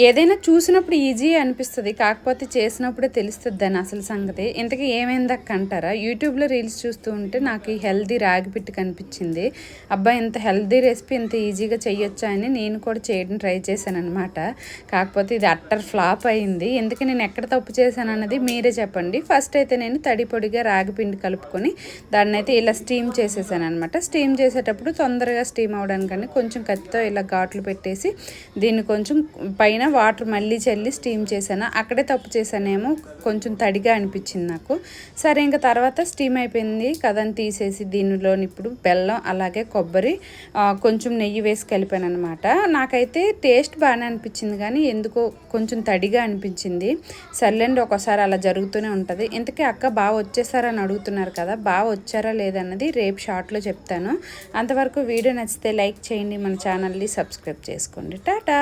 ఏదైనా చూసినప్పుడు ఈజీ అనిపిస్తుంది, కాకపోతే చేసినప్పుడే తెలుస్తుంది దాని అసలు సంగతి. ఇంతకీ ఏమైందక్క అంటారా? యూట్యూబ్లో రీల్స్ చూస్తూ ఉంటే నాకు ఈ హెల్దీ రాగి పిట్టు కనిపించింది. అబ్బాయి ఇంత హెల్దీ రెసిపీ ఇంత ఈజీగా చేయొచ్చా అని నేను కూడా చేయడం ట్రై చేశాను అనమాట. కాకపోతే ఇది అట్టర్ ఫ్లాప్ అయింది. ఎందుకు నేను ఎక్కడ తప్పు చేశాను అన్నది మీరే చెప్పండి. ఫస్ట్ అయితే నేను తడి పొడిగా రాగి పిండి కలుపుకొని దాన్ని అయితే ఇలా స్టీమ్ చేసేసాను అనమాట. స్టీమ్ చేసేటప్పుడు తొందరగా స్టీమ్ అవడానికని కొంచెం కత్తితో ఇలా ఘాట్లు పెట్టేసి దీన్ని కొంచెం పైన వాటర్ మళ్ళీ చల్లి స్టీమ్ చేశాను. అక్కడే తప్పు చేశానేమో, కొంచెం తడిగా అనిపించింది నాకు. సరే ఇంకా తర్వాత స్టీమ్ అయిపోయింది కదని తీసేసి దీనిలోని ఇప్పుడు బెల్లం అలాగే కొబ్బరి కొంచెం నెయ్యి వేసి కలిపాను అనమాట. నాకైతే టేస్ట్ బాగానే అనిపించింది, కానీ ఎందుకో కొంచెం తడిగా అనిపించింది. సర్లేండి, ఒకసారి అలా జరుగుతూనే ఉంటుంది. ఇంతకీ అక్క బాగా వచ్చేసారని అడుగుతున్నారు కదా, బాగా వచ్చారా లేదన్నది రేపు షార్ట్లో చెప్తాను. అంతవరకు వీడియో నచ్చితే లైక్ చేయండి, మన ఛానల్ని సబ్స్క్రైబ్ చేసుకోండి. టాటా.